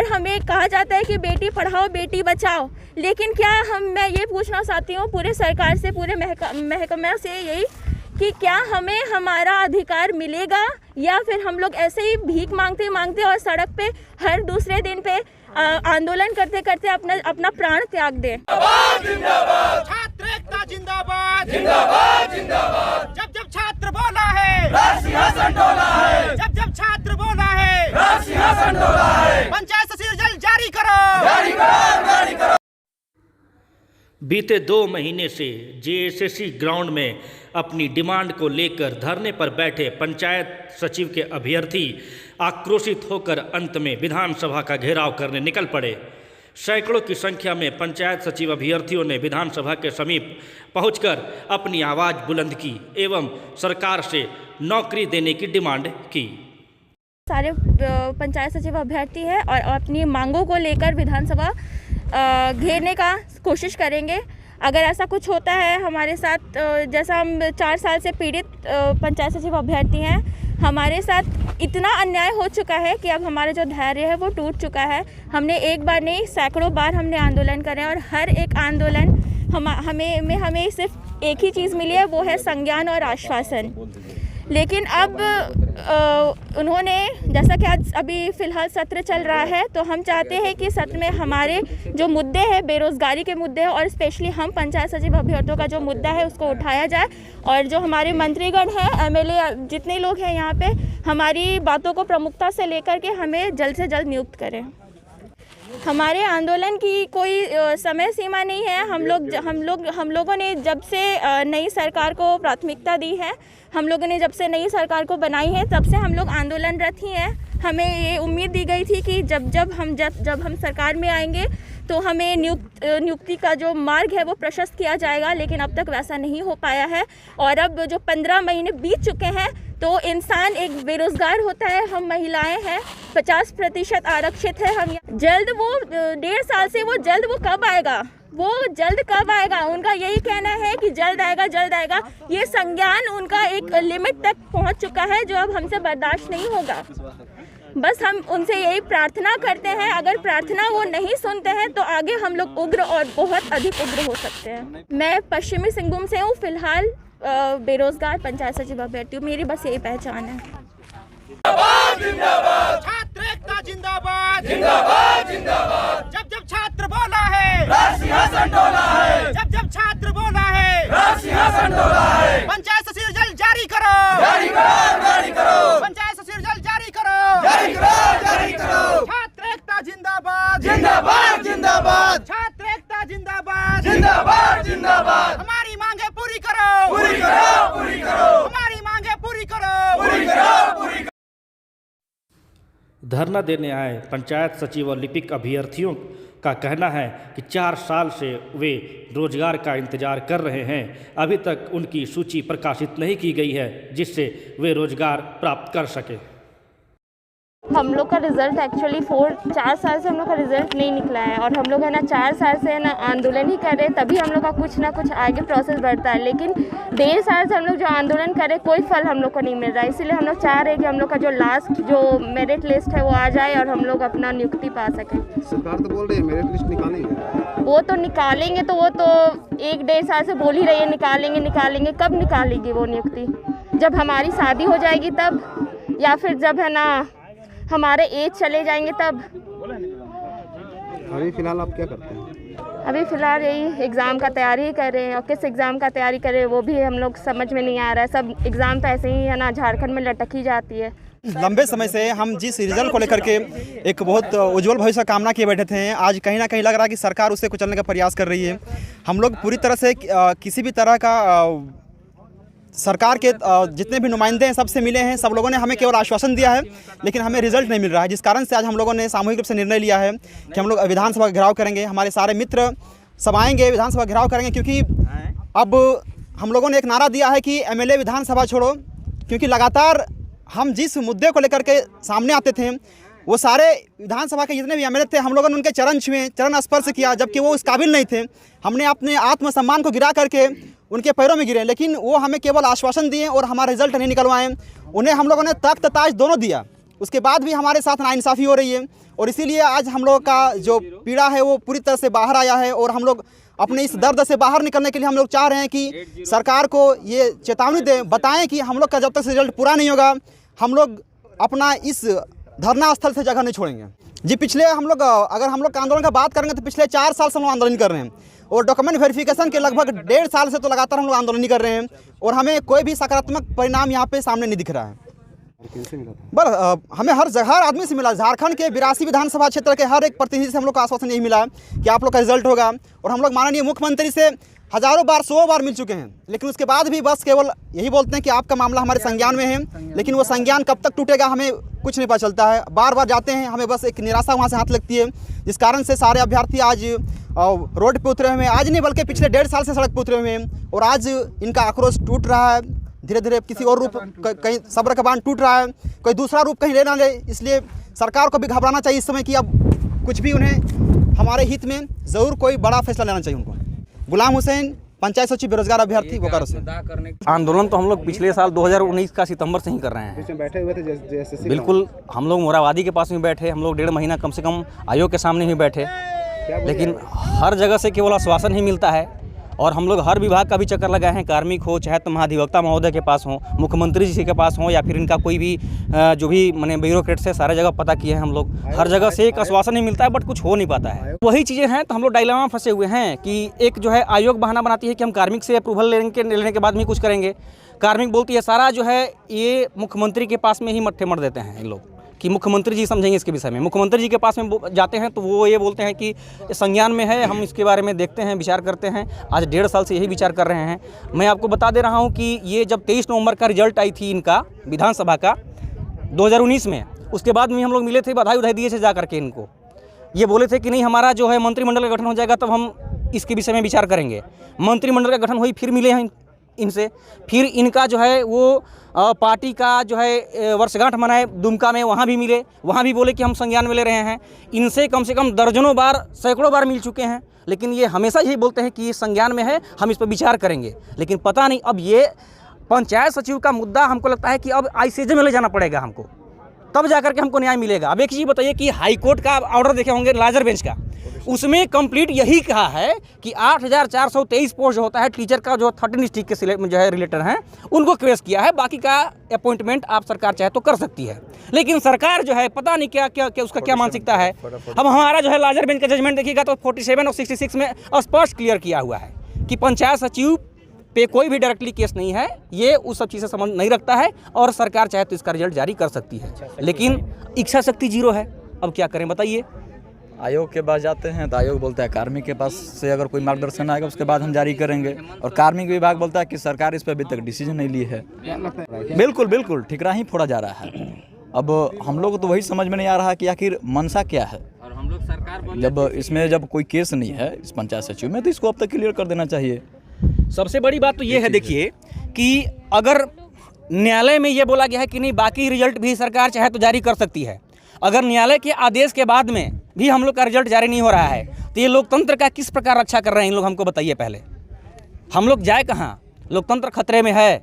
और हमें कहा जाता है कि बेटी पढ़ाओ बेटी बचाओ, लेकिन क्या मैं ये पूछना चाहती हूँ पूरे सरकार से, पूरे महकमा से यही कि क्या हमें हमारा अधिकार मिलेगा या फिर हम लोग ऐसे ही भीख मांगते मांगते और सड़क पे हर दूसरे दिन पे आंदोलन करते करते अपना प्राण त्याग दें। छात्र एकता जिंदाबाद जिंदाबाद जिंदाबाद। जब जब छात्र बोला है राज सिंहासन डोला है, जब जब छात्र बोला है राज सिंहासन डोला है। पंचायत सचिव जल्द जारी करो, जारी करो, जारी करो। बीते 2 महीने से जेएसएससी ग्राउंड में अपनी डिमांड को लेकर धरने पर बैठे पंचायत सचिव के अभ्यर्थी आक्रोशित होकर अंत में विधानसभा का घेराव करने निकल पड़े। सैकड़ों की संख्या में पंचायत सचिव अभ्यर्थियों ने विधानसभा के समीप पहुंचकर अपनी आवाज़ बुलंद की एवं सरकार से नौकरी देने की डिमांड की। सारे पंचायत सचिव अभ्यर्थी हैं और अपनी मांगों को लेकर विधानसभा घेरने का कोशिश करेंगे। अगर ऐसा कुछ होता है हमारे साथ, जैसा हम 4 साल से पीड़ित पंचायत सचिव अभ्यर्थी हैं, हमारे साथ इतना अन्याय हो चुका है कि अब हमारा जो धैर्य है वो टूट चुका है। हमने एक बार नहीं सैकड़ों बार हमने आंदोलन करे और हर एक आंदोलन हमें सिर्फ एक ही चीज़ मिली है, वो है संज्ञान और आश्वासन। लेकिन अब उन्होंने, जैसा कि आज अभी फ़िलहाल सत्र चल रहा है, तो हम चाहते हैं कि सत्र में हमारे जो मुद्दे हैं, बेरोज़गारी के मुद्दे हैं और स्पेशली हम पंचायत सचिव अभ्यर्थियों का जो मुद्दा है उसको उठाया जाए और जो हमारे मंत्रीगण हैं, एमएलए जितने लोग हैं यहाँ पे, हमारी बातों को प्रमुखता से लेकर के हमें जल्द से जल्द नियुक्त करें। हमारे आंदोलन की कोई समय सीमा नहीं है। हम लोगों ने जब से नई सरकार को प्राथमिकता दी है, हम लोगों ने जब से नई सरकार को बनाई है, तब से हम लोग आंदोलनरत ही हैं। हमें ये उम्मीद दी गई थी कि जब हम सरकार में आएंगे तो हमें नियुक्ति का जो मार्ग है वो प्रशस्त किया जाएगा, लेकिन अब तक वैसा नहीं हो पाया है। और अब जो 15 महीने बीत चुके हैं, तो इंसान एक बेरोज़गार होता है, हम महिलाएं हैं, 50% आरक्षित है हम। जल्द वो 1.5 साल से वो कब आएगा, वो जल्द कब आएगा, उनका यही कहना है कि जल्द आएगा जल्द आएगा। ये संज्ञान उनका एक लिमिट तक पहुंच चुका है जो अब हमसे बर्दाश्त नहीं होगा। बस हम उनसे यही प्रार्थना करते हैं, अगर प्रार्थना वो नहीं सुनते हैं तो आगे हम लोग उग्र और बहुत अधिक उग्र हो सकते हैं। मैं पश्चिमी सिंहभूम से हूँ, फिलहाल बेरोजगार पंचायत सचिव अभ्यर्थी हूँ, मेरी बस यही पहचान है। छात्र एकता जिंदाबाद जिंदाबाद जिंदाबाद। जब जब छात्र बोला है राज सिंहासन डोला है, जब जब छात्र बोला है राज सिंहासन डोला है। पंचायत सचिव जल्द जारी करो, जारी करो, जारी करो। पंचायत सचिव जल्द जारी करो, जारी करो, जारी करो। छात्र एकता जिंदाबाद जिंदाबाद जिंदाबाद। छात्र एकता जिंदाबाद जिंदाबाद जिंदाबाद। हमारी मांगे पूरी करो, पूरी करो, पूरी करो। हमारी मांगे पूरी करो, पूरी करो, पूरी करो। धरना देने आए पंचायत सचिव और लिपिक अभ्यर्थियों का कहना है कि 4 साल से वे रोजगार का इंतजार कर रहे हैं, अभी तक उनकी सूची प्रकाशित नहीं की गई है जिससे वे रोजगार प्राप्त कर सके। हम लोग का रिज़ल्ट एक्चुअली 4 साल से हम लोग का रिज़ल्ट नहीं निकला है और हम लोग है ना 4 साल से है ना आंदोलन ही कर रहे हैं, तभी हम लोग का कुछ ना कुछ आगे प्रोसेस बढ़ता है। लेकिन 1.5 साल से हम लोग जो आंदोलन कर रहे हैं, कोई फल हम लोग को नहीं मिल रहा है। इसीलिए हम लोग चाह रहे हैं कि हम लोग का जो लास्ट जो मेरिट लिस्ट है वो आ जाए और हम लोग अपना नियुक्ति पा सकें। सरकार तो बोल रही है मेरिट लिस्ट निकालेंगे, वो तो निकालेंगे, तो वो तो 1-1.5 साल से बोल ही रही है निकालेंगे निकालेंगे। कब निकालेगी वो नियुक्ति? जब हमारी शादी हो जाएगी तब, या फिर जब है ना हमारे एज चले जाएंगे तब। अभी फिलहाल आप क्या करते हैं? अभी फ़िलहाल यही एग्ज़ाम का तैयारी कर रहे हैं और किस एग्ज़ाम का तैयारी कर रहे हैं वो भी हम लोग समझ में नहीं आ रहा है। सब एग्ज़ाम तो ऐसे ही है ना झारखंड में लटक ही जाती है। लंबे समय से हम जिस रिजल्ट को लेकर के एक बहुत उज्जवल भविष्य का कामना किए बैठे थे, आज कहीं ना कहीं लग रहा है कि सरकार उसे कुचलने का प्रयास कर रही है। हम लोग पूरी तरह से किसी भी तरह का सरकार के जितने भी नुमाइंदे हैं सबसे मिले हैं, सब लोगों ने हमें केवल आश्वासन दिया है, लेकिन हमें रिजल्ट नहीं मिल रहा है। जिस कारण से आज हम लोगों ने सामूहिक रूप से निर्णय लिया है कि हम लोग विधानसभा का घेराव करेंगे। हमारे सारे मित्र सब आएंगे, विधानसभा घेराव करेंगे, क्योंकि अब हम लोगों ने एक नारा दिया है कि एमएलए विधानसभा छोड़ो। क्योंकि लगातार हम जिस मुद्दे को लेकर के सामने आते थे, वो सारे विधानसभा के जितने भी एमएलए थे, हम लोगों ने उनके चरण छुए, चरण स्पर्श किया, जबकि वो उस काबिल नहीं थे। हमने अपने आत्मसम्मान को गिरा करके उनके पैरों में गिरे, लेकिन वो हमें केवल आश्वासन दिए और हमारा रिजल्ट नहीं निकलवाएं। उन्हें हम लोगों ने तख्त ताज दोनों दिया, उसके बाद भी हमारे साथ नाइंसाफ़ी हो रही है। और इसीलिए आज हम लोग का जो पीड़ा है वो पूरी तरह से बाहर आया है और हम लोग अपने इस दर्द से बाहर निकलने के लिए हम लोग चाह रहे हैं कि सरकार को ये चेतावनी दें, बताएं कि हम लोग का जब तक रिजल्ट पूरा नहीं होगा हम लोग अपना इस धरना स्थल से जगह नहीं छोड़ेंगे। जी पिछले अगर हम लोग आंदोलन का बात करेंगे तो पिछले 4 साल से हम लोग आंदोलन कर रहे हैं और डॉक्यूमेंट वेरिफिकेशन के लगभग 1.5 साल से तो लगातार हम लोग आंदोलन कर रहे हैं और हमें कोई भी सकारात्मक परिणाम यहाँ पे सामने नहीं दिख रहा है। हमें हर आदमी से मिला। झारखंड के 82 विधानसभा क्षेत्र के हर एक प्रतिनिधि से हम लोग का आश्वासन यही मिला कि आप लोग का रिजल्ट होगा और हम लोग माननीय मुख्यमंत्री से हज़ारों बार 100 बार मिल चुके हैं, लेकिन उसके बाद भी बस केवल यही बोलते हैं कि आपका मामला हमारे संज्ञान में है, लेकिन वो संज्ञान कब तक टूटेगा हमें कुछ नहीं पता चलता है। बार बार जाते हैं, हमें बस एक निराशा वहाँ से हाथ लगती है, जिस कारण से सारे अभ्यर्थी आज रोड पे उतरे हुए हैं। आज नहीं बल्कि पिछले 1.5 साल से सड़क पर उतरे हुए हैं और आज इनका आक्रोश टूट रहा है। धीरे धीरे किसी और रूप कहीं सब्र का बांध टूट रहा है, कोई दूसरा रूप कहीं ले ना ले। इसलिए सरकार को भी घबराना चाहिए इस समय कि अब कुछ भी उन्हें हमारे हित में ज़रूर कोई बड़ा फैसला लेना चाहिए उनको। गुलाम हुसैन, पंचायत सचिव, बेरोजगार अभ्यर्थी, बोकारो से। आंदोलन तो हम लोग पिछले साल 2019 का सितंबर से ही कर रहे हैं। बैठे हुए थे जैसे बिल्कुल, हम लोग मोराबादी के पास में बैठे, हम लोग 1.5 महीना कम से कम आयोग के सामने ही बैठे, लेकिन हर जगह से केवल आश्वासन ही मिलता है। और हम लोग हर विभाग का भी चक्कर लगाए हैं, कार्मिक हो चाहे तो महाधिवक्ता महोदय के पास हो, मुख्यमंत्री जी के पास हो या फिर इनका कोई भी जो भी माने ब्यूरोक्रेट्स है, सारे जगह पता किए हैं हम लोग। हर जगह से एक आश्वासन ही मिलता है बट कुछ हो नहीं पाता है। वही चीज़ें हैं तो हम लोग डायलेमा में फंसे हुए हैं कि एक जो है आयोग बहाना बनाती है कि हम कार्मिक से अप्रूवल लेने के बाद भी कुछ करेंगे। कार्मिक बोलती है सारा जो है ये मुख्यमंत्री के पास में ही मट्ठे मर देते हैं इन लोग कि मुख्यमंत्री जी समझेंगे इसके विषय में। मुख्यमंत्री जी के पास में जाते हैं तो वो ये बोलते हैं कि संज्ञान में है, हम इसके बारे में देखते हैं, विचार करते हैं। आज 1.5 साल से यही विचार कर रहे हैं। मैं आपको बता दे रहा हूँ कि ये जब 23 नवंबर का रिजल्ट आई थी इनका विधानसभा का 2019 में, उसके बाद में हम लोग मिले थे, बधाई दिए थे जा करके इनको। ये बोले थे कि नहीं हमारा जो है मंत्रिमंडल का गठन हो जाएगा तब हम इसके विषय में विचार करेंगे। मंत्रिमंडल का गठन हुई, फिर मिले हैं इनसे, फिर इनका जो है वो पार्टी का जो है वर्षगांठ मनाए दुमका में, वहाँ भी मिले, वहाँ भी बोले कि हम संज्ञान में ले रहे हैं। इनसे कम से कम दर्जनों बार, सैकड़ों बार मिल चुके हैं, लेकिन ये हमेशा यही बोलते हैं कि ये संज्ञान में है, हम इस पर विचार करेंगे। लेकिन पता नहीं अब ये पंचायत सचिव का मुद्दा हमको लगता है कि अब ICJ में ले जाना पड़ेगा हमको, तब जाकर के हमको न्याय मिलेगा। अब एक चीज़ बताइए कि हाई कोर्ट का ऑर्डर देखे होंगे लार्जर बेंच का, उसमें कंप्लीट यही कहा है कि 8,423 पोस्ट जो होता है टीचर का, जो 13 डिस्ट्रिक्ट के जो है रिलेटर हैं उनको क्वेश्चन किया है, बाकी का अपॉइंटमेंट आप सरकार चाहे तो कर सकती है। लेकिन सरकार जो है पता नहीं क्या उसका क्या मानसिकता है। अब हमारा जो है लार्जर बेंच का जजमेंट देखिएगा तो 47 और 66 में स्पष्ट क्लियर किया हुआ है कि पंचायत सचिव पे कोई भी डायरेक्टली केस नहीं है, ये उस सब चीज़ से संबंध नहीं रखता है और सरकार चाहे तो इसका रिजल्ट जारी कर सकती है, लेकिन इच्छा शक्ति जीरो है। अब क्या करें बताइए। आयोग के पास जाते हैं तो आयोग बोलता है कार्मिक के पास से अगर कोई मार्गदर्शन आएगा उसके बाद हम जारी करेंगे, और कार्मिक विभाग बोलता है कि सरकार इस पर अभी तक डिसीजन नहीं ली है। बिल्कुल ठिकरा ही फोड़ा जा रहा है। अब हम लोग को तो वही समझ में नहीं आ रहा कि आखिर मंशा क्या है। और हम लोग सरकार जब कोई केस नहीं है इस पंचायत सचिव में तो इसको अब तक क्लियर कर देना चाहिए। सबसे बड़ी बात तो ये है, देखिए कि अगर न्यायालय में ये बोला गया है कि नहीं बाकी रिजल्ट भी सरकार चाहे तो जारी कर सकती है, अगर न्यायालय के आदेश के बाद में भी हम लोग का रिजल्ट जारी नहीं हो रहा है तो ये लोकतंत्र का किस प्रकार रक्षा कर रहे हैं इन लोग, हमको बताइए। पहले हम लोग जाए कहाँ, लोकतंत्र खतरे में है।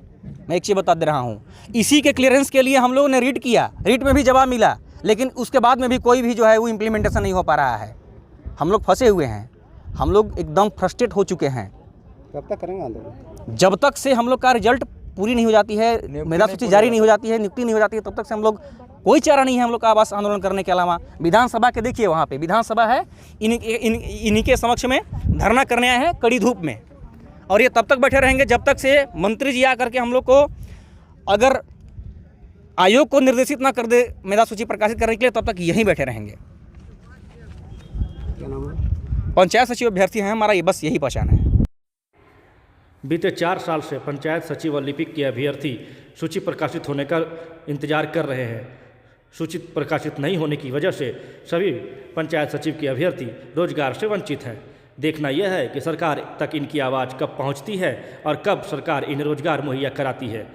मैं एक चीज़ बता दे रहा हूँ, इसी के क्लियरेंस के लिए हम लोगों ने रीट किया, रीट में भी जवाब मिला, लेकिन उसके बाद में भी कोई भी जो है वो इम्प्लीमेंटेशन नहीं हो पा रहा है। हम लोग फंसे हुए हैं, हम लोग एकदम फ्रस्ट्रेट हो चुके हैं। कब तक करेंगे आंदोलन? जब तक से हम लोग का रिजल्ट पूरी नहीं हो जाती है, मेधा सूची जारी नहीं हो जाती है, नियुक्ति नहीं हो जाती है, तब तक से हम लोग कोई चारा नहीं है हम लोग का आवास आंदोलन करने के अलावा। विधानसभा के देखिए, वहाँ पे विधानसभा है, इन्हीं के समक्ष में धरना करने आए हैं कड़ी धूप में, और ये तब तक बैठे रहेंगे जब तक से मंत्री जी आकर के हम लोग को अगर आयोग को निर्देशित ना कर दे मेधा सूची प्रकाशित करने के लिए, तब तक यहीं बैठे रहेंगे। क्या नाम है? पंचायत सचिव अभ्यर्थी हैं हमारा, ये बस यही पहचान है। बीते 4 साल से पंचायत सचिव और लिपिक के अभ्यर्थी सूची प्रकाशित होने का इंतजार कर रहे हैं। सूची प्रकाशित नहीं होने की वजह से सभी पंचायत सचिव के अभ्यर्थी रोजगार से वंचित हैं। देखना यह है कि सरकार तक इनकी आवाज़ कब पहुंचती है और कब सरकार इन्हें रोजगार मुहैया कराती है।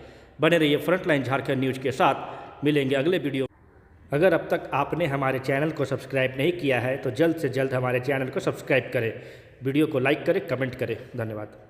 बने रहिए फ्रंटलाइन झारखंड न्यूज़ के साथ, मिलेंगे अगले वीडियो। अगर अब तक आपने हमारे चैनल को सब्सक्राइब नहीं किया है तो जल्द से जल्द हमारे चैनल को सब्सक्राइब करें, वीडियो को लाइक करें, कमेंट करें। धन्यवाद।